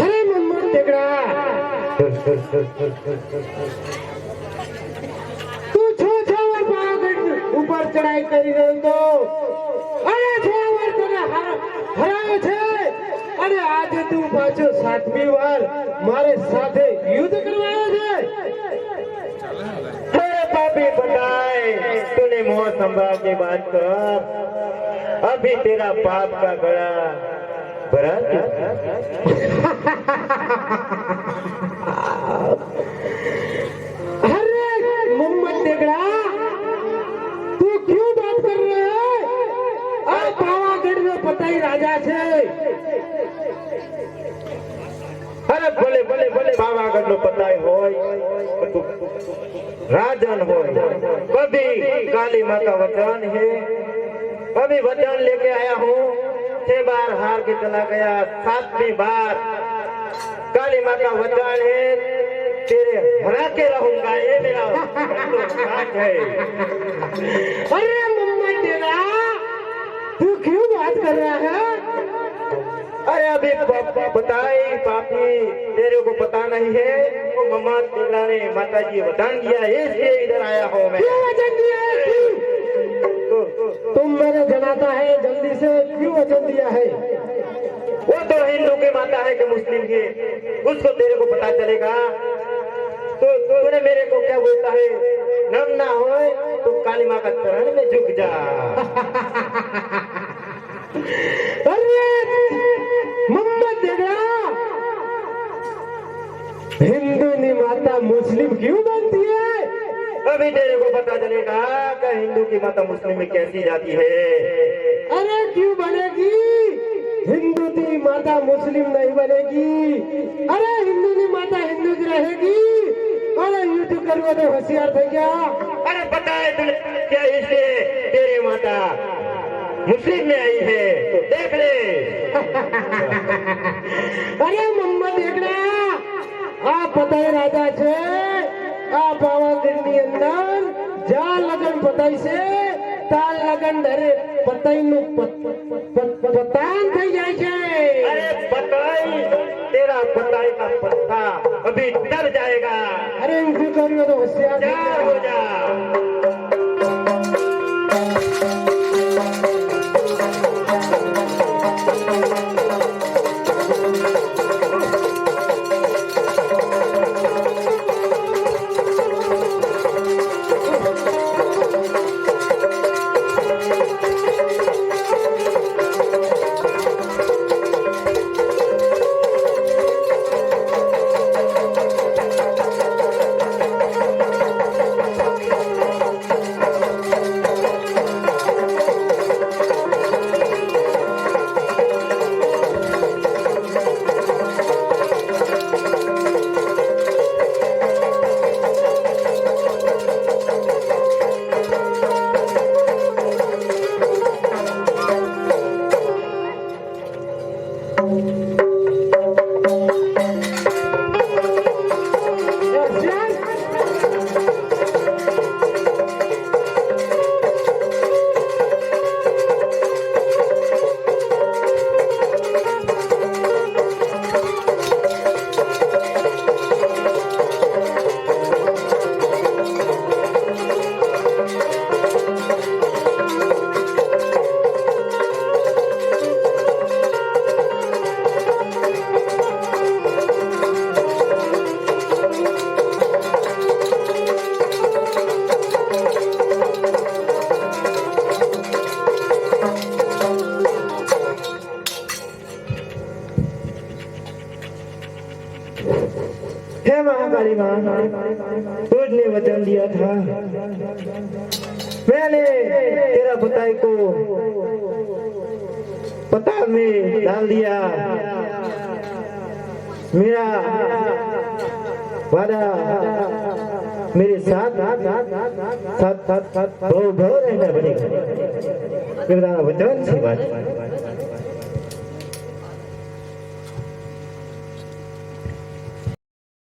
अरे मम्मा टेकड़ा तू छो छावर पागड़ ऊपर चढ़ाई કરી રહ્યો તો અરે છાવર તને હરાયો છે અને આજે તું પાછો સાતમી વાર મારે સાથે યુદ્ધ કરવા આવ્યો છે अरे पापी बताए तूने मोह संभाल के बात कर अभी तेरा पाप का गला भरा अरे मोहम्मद टेकड़ा तू क्यों बात कर रहा है आ पावागढ़ में पता ही राजा छे अरे भले भले भले पावागढ़ नो पताय होय राजन होय कभी काली माँ का वचन है कभी वचन लेके आया हूँ 6 बार हार के चला गया 7वीं बार काली माँ का वचन है तेरे हरा के रहूंगा ये मेरा बात है अरे मोहम्मद टेकड़ा तू क्यों बात कर रहा है अरे अभी बताई पापी तेरे को पता नहीं है वो मम्मा टेकड़ा ने माता जी वचन दिया है इसलिए इधर आया हूँ मैं क्यों वचन दिया है तुम मेरे जनाता है जल्दी से क्यों वचन दिया है वो तो हिंदू की माता है कि मुस्लिम की उसको तेरे को पता चलेगा तो तूने मेरे को क्या बोलता है नम ना हो तो काली माँ का चरण में झुक जा अरे मोहम्मद टेकड़ा हिंदू की माता मुस्लिम क्यों बनती है अभी तेरे को पता चलेगा कि हिंदू की माता मुस्लिम में कैसी जाती है अरे क्यों बनेगी हिंदू की माता मुस्लिम नहीं बनेगी अरे हिंदू की माता हिंदू की रहेगी अरे यूट्यूब करो तो होशियार थे क्या अरे पता है तुझे क्या इसलिए तेरी माता मुस्लिम में आई है तो देख ले अरे मोहम्मद टेकड़ा आ पता है राजा छे आ पावागढ़ ની અંદર જા લગન પતાઈ છે તાલ લગન ધરે પતાઈ નું પતાન થઈ જાય છે अरे बताई तेरा बताई का पत्ता अभी डर जाएगा अरे इनको करियो तो होशियार तैयार हो जा हे महाकाली माँ तुझने वचन दिया था मैंने तेरा बताई को पताल में डाल दिया मेरा वादा मेरे साथ साथ साथ साथ भव भव रहना बनेगा वचन सी बात